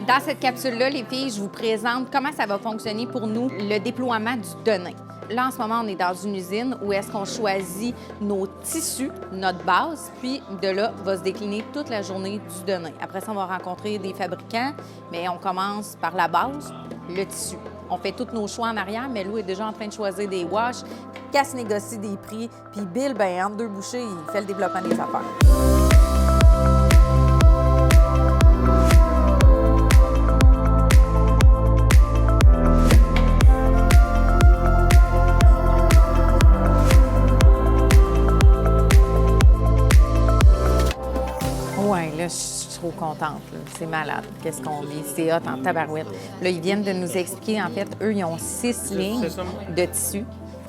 Dans cette capsule-là, les filles, je vous présente comment ça va fonctionner pour nous, le déploiement du Denain. Là, en ce moment, on est dans une usine où est-ce qu'on choisit nos tissus, notre base, puis de là, va se décliner toute la journée du Denain. Après ça, on va rencontrer des fabricants, mais on commence par la base, le tissu. On fait tous nos choix en arrière, mais Lou est déjà en train de choisir des washes, qu'elle se négocie des prix, puis Bill, bien, entre deux bouchées, il fait le développement des affaires. Ouais, là, je suis trop contente. C'est malade. Qu'est-ce qu'on vit? C'est hot en tabarouette. Là, ils viennent de nous expliquer, en fait, eux, ils ont 6 lignes de tissus.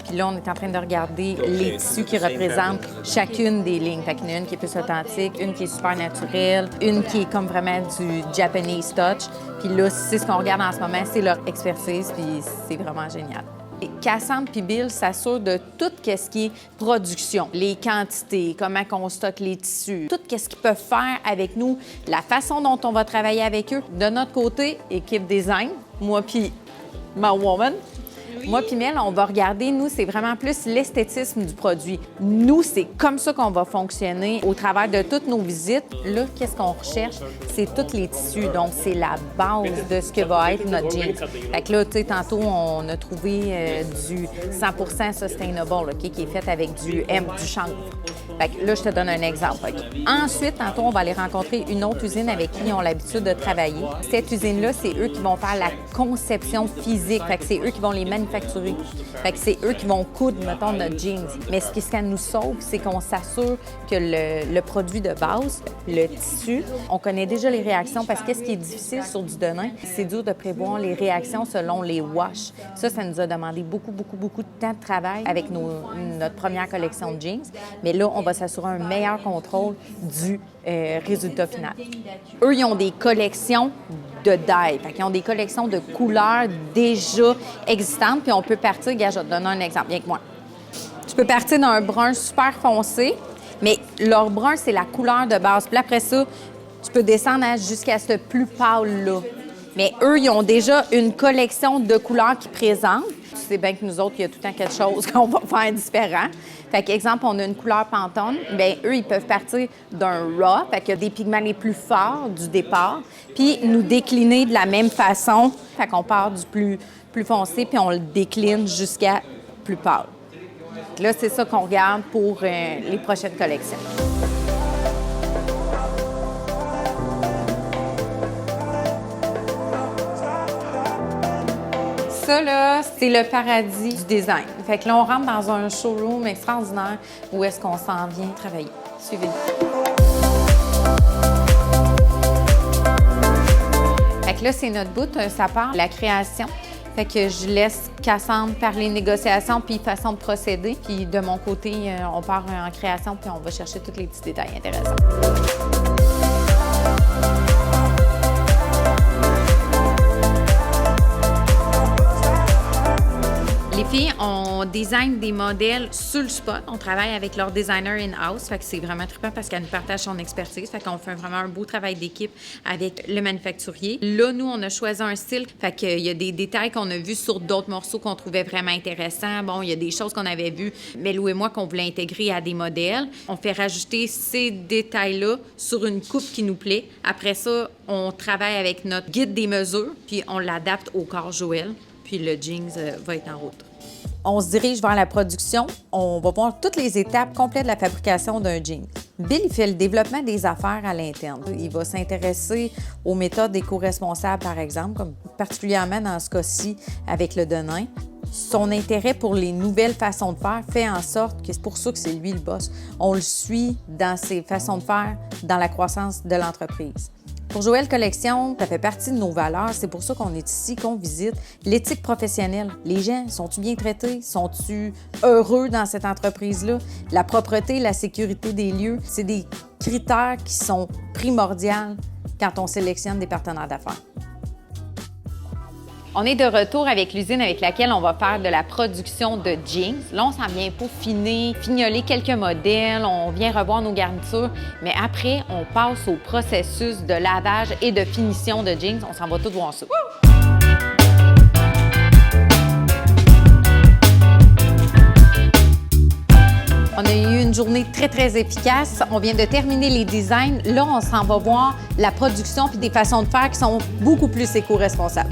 Puis là, on est en train de regarder les tissus qui représentent chacune des lignes. Fait qu'il y en a une qui est plus authentique, une qui est super naturelle, une qui est comme vraiment du Japanese touch. Puis là, c'est ce qu'on regarde en ce moment, c'est leur expertise, puis c'est vraiment génial. Cassandre puis Bill s'assurent de tout ce qui est production, les quantités, comment on stocke les tissus, tout ce qu'ils peuvent faire avec nous, la façon dont on va travailler avec eux. De notre côté, équipe design, moi puis ma woman, moi puis Mel, on va regarder, nous, c'est vraiment plus l'esthétisme du produit. Nous, c'est comme ça qu'on va fonctionner au travers de toutes nos visites. Là, qu'est-ce qu'on recherche? C'est tous les tissus. Donc, c'est la base de ce que va être notre jeans. Fait que là, tu sais, tantôt, on a trouvé du 100% sustainable, OK, qui est fait avec du hemp, du chanvre. Fait que là, je te donne un exemple. Okay. Ensuite, tantôt, on va aller rencontrer une autre usine avec qui ils ont l'habitude de travailler. Cette usine-là, c'est eux qui vont faire la conception physique. Fait que c'est eux qui vont les manufacturer. Fait que c'est eux qui vont coudre, mettons, notre jeans. Mais ce qui ça nous sauve, c'est qu'on s'assure que le produit de base, le tissu, on connaît déjà les réactions parce que ce qui est difficile sur du Denain, c'est dur de prévoir les réactions selon les washes. Ça nous a demandé beaucoup de temps de travail avec notre première collection de jeans. Mais là, on va s'assurer un meilleur contrôle du résultat final. Eux, ils ont des collections de dye. Fait qu'ils ont des collections de couleurs déjà existantes, puis on peut partir, regarde, je vais te donner un exemple, viens avec moi. Tu peux partir d'un brun super foncé, mais leur brun, c'est la couleur de base. Puis après ça, tu peux descendre jusqu'à ce plus pâle-là. Mais eux, ils ont déjà une collection de couleurs qu'ils présentent. Tu sais bien que nous autres, il y a tout le temps quelque chose qu'on va faire différent. Fait qu'exemple, on a une couleur Pantone, bien, eux, ils peuvent partir d'un raw, fait qu'il y a des pigments les plus forts du départ, puis nous décliner de la même façon. Fait qu'on part du plus foncé, puis on le décline jusqu'à plus pâle. Là, c'est ça qu'on regarde pour les prochaines collections. Ça, là, c'est le paradis du design. Fait que là, on rentre dans un showroom extraordinaire où est-ce qu'on s'en vient travailler. Suivez-nous. Fait que là, c'est notre bout, ça part de la création. Fait que je laisse Cassandre parler négociations puis façon de procéder. Puis de mon côté, on part en création puis on va chercher tous les petits détails intéressants. Les filles, on design des modèles sur le spot. On travaille avec leur designer in-house. Fait que c'est vraiment trippant parce qu'elle nous partage son expertise. Fait qu'on fait vraiment un beau travail d'équipe avec le manufacturier. Là, nous, on a choisi un style. Fait qu'il y a des détails qu'on a vus sur d'autres morceaux qu'on trouvait vraiment intéressants. Bon, il y a des choses qu'on avait vues, Melou et moi, qu'on voulait intégrer à des modèles. On fait rajouter ces détails-là sur une coupe qui nous plaît. Après ça, on travaille avec notre guide des mesures, puis on l'adapte au corps Joël. Puis le jeans va être en route. On se dirige vers la production. On va voir toutes les étapes complètes de la fabrication d'un jean. Bill, il fait le développement des affaires à l'interne. Il va s'intéresser aux méthodes éco-responsables, par exemple, comme particulièrement dans ce cas-ci avec le Denain. Son intérêt pour les nouvelles façons de faire fait en sorte que c'est pour ça que c'est lui le boss. On le suit dans ses façons de faire, dans la croissance de l'entreprise. Pour Joël Collection, ça fait partie de nos valeurs. C'est pour ça qu'on est ici, qu'on visite. L'éthique professionnelle. Les gens, sont-ils bien traités? Sont-ils heureux dans cette entreprise-là? La propreté, la sécurité des lieux, c'est des critères qui sont primordiaux quand on sélectionne des partenaires d'affaires. On est de retour avec l'usine avec laquelle on va faire de la production de jeans. Là, on s'en vient peaufiner, fignoler quelques modèles, on vient revoir nos garnitures, mais après, on passe au processus de lavage et de finition de jeans. On s'en va tout voir ça. On a eu une journée très, très efficace. On vient de terminer les designs. Là, on s'en va voir la production puis des façons de faire qui sont beaucoup plus éco-responsables.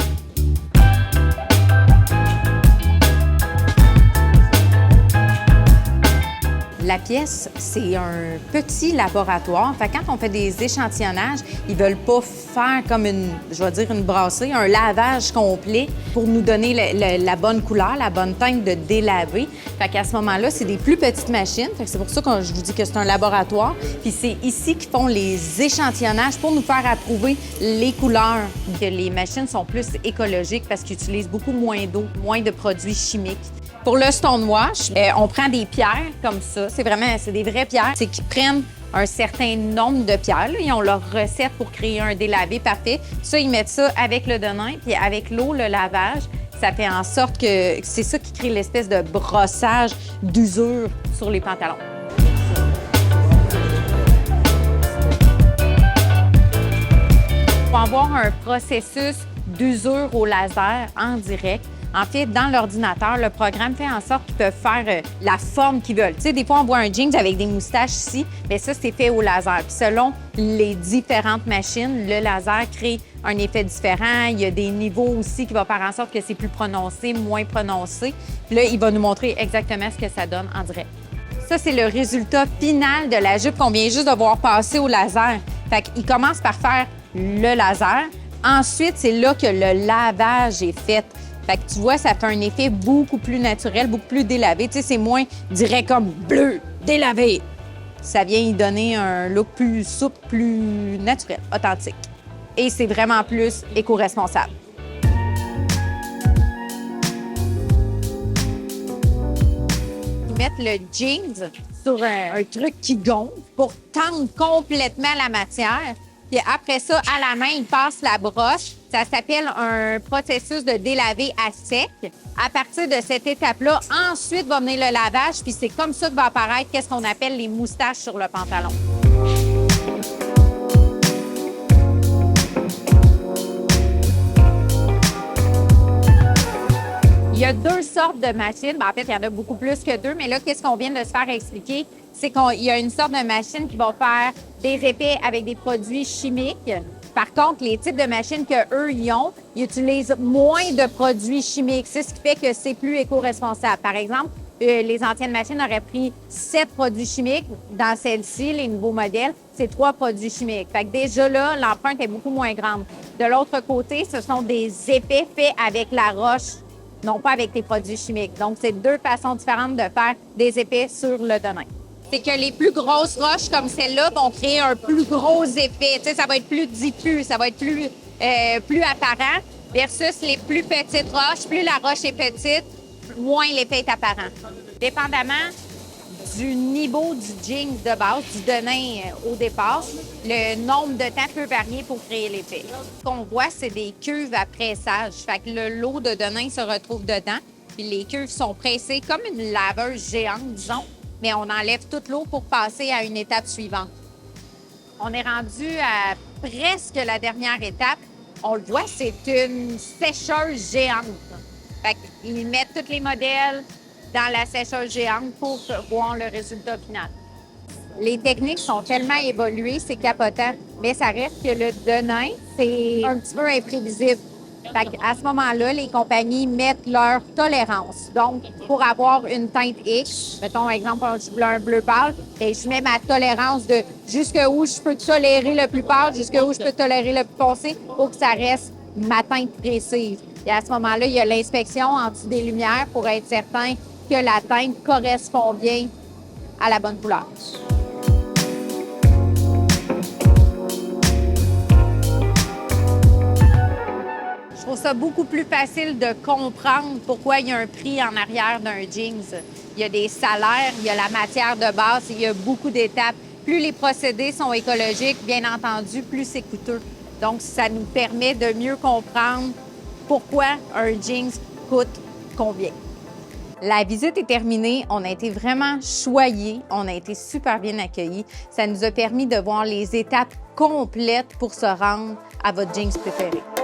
La pièce, c'est un petit laboratoire. Fait que quand on fait des échantillonnages, ils veulent pas faire comme une brasserie, un lavage complet pour nous donner la bonne couleur, la bonne teinte de délaver. Fait qu'à ce moment-là, c'est des plus petites machines. Fait que c'est pour ça que je vous dis que c'est un laboratoire. Puis c'est ici qu'ils font les échantillonnages pour nous faire approuver les couleurs. Que les machines sont plus écologiques parce qu'ils utilisent beaucoup moins d'eau, moins de produits chimiques. Pour le stonewash, on prend des pierres comme ça. C'est des vraies pierres. C'est qu'ils prennent un certain nombre de pierres. Là. Ils ont leur recette pour créer un délavé parfait. Ça, ils mettent ça avec le denain, puis avec l'eau, le lavage. Ça fait en sorte que c'est ça qui crée l'espèce de brossage d'usure sur les pantalons. On va avoir un processus d'usure au laser en direct. En fait, dans l'ordinateur, le programme fait en sorte qu'ils peuvent faire la forme qu'ils veulent. Tu sais, des fois, on voit un jeans avec des moustaches ici, mais ça, c'est fait au laser. Puis selon les différentes machines, le laser crée un effet différent. Il y a des niveaux aussi qui vont faire en sorte que c'est plus prononcé, moins prononcé. Puis là, il va nous montrer exactement ce que ça donne en direct. Ça, c'est le résultat final de la jupe qu'on vient juste de voir passer au laser. Fait qu'il commence par faire le laser. Ensuite, c'est là que le lavage est fait. Fait que tu vois, ça fait un effet beaucoup plus naturel, beaucoup plus délavé. Tu sais, c'est moins direct comme bleu, délavé. Ça vient y donner un look plus souple, plus naturel, authentique. Et c'est vraiment plus éco-responsable. Ils mettent le jeans sur un truc qui gonfle pour tendre complètement la matière. Puis après ça, à la main, ils passent la brosse. Ça s'appelle un processus de délavé à sec. À partir de cette étape-là, ensuite va venir le lavage, puis c'est comme ça que va apparaître qu'est-ce qu'on appelle les moustaches sur le pantalon. Il y a deux sortes de machines. En fait, il y en a beaucoup plus que deux, mais là, qu'est-ce qu'on vient de se faire expliquer? C'est qu'il y a une sorte de machine qui va faire des épais avec des produits chimiques. Par contre, les types de machines qu'eux, ils utilisent moins de produits chimiques. C'est ce qui fait que c'est plus éco-responsable. Par exemple, les anciennes machines auraient pris 7 produits chimiques. Dans celle-ci, les nouveaux modèles, c'est 3 produits chimiques. Fait que déjà là, l'empreinte est beaucoup moins grande. De l'autre côté, ce sont des épais faits avec la roche, non pas avec les produits chimiques. Donc, c'est deux façons différentes de faire des épais sur le denain. C'est que les plus grosses roches comme celle-là vont créer un plus gros effet. Tu sais, ça va être plus diffus, ça va être plus apparent, versus les plus petites roches. Plus la roche est petite, moins l'effet est apparent. Dépendamment du niveau du jeans de base, du denain au départ, le nombre de temps peut varier pour créer l'effet. Ce qu'on voit, c'est des cuves à pressage. Fait que le lot de denain se retrouve dedans, puis les cuves sont pressées comme une laveuse géante, disons, mais on enlève toute l'eau pour passer à une étape suivante. On est rendu à presque la dernière étape. On le voit, c'est une sécheuse géante. Fait qu'ils mettent tous les modèles dans la sécheuse géante pour voir le résultat final. Les techniques sont tellement évoluées, c'est capotant, mais ça reste que le denain, c'est un petit peu imprévisible. Fait qu'à ce moment-là, les compagnies mettent leur tolérance. Donc, pour avoir une teinte X, mettons, exemple, je voulais un bleu pâle, et je mets ma tolérance de jusqu'où je peux tolérer le plus pâle, jusqu'où je peux tolérer le plus foncé pour que ça reste ma teinte précise. Et à ce moment-là, il y a l'inspection en dessous des lumières pour être certain que la teinte correspond bien à la bonne couleur. Je trouve ça beaucoup plus facile de comprendre pourquoi il y a un prix en arrière d'un jeans. Il y a des salaires, il y a la matière de base, il y a beaucoup d'étapes. Plus les procédés sont écologiques, bien entendu, plus c'est coûteux. Donc, ça nous permet de mieux comprendre pourquoi un jeans coûte combien. La visite est terminée. On a été vraiment choyés. On a été super bien accueillis. Ça nous a permis de voir les étapes complètes pour se rendre à votre jeans préféré.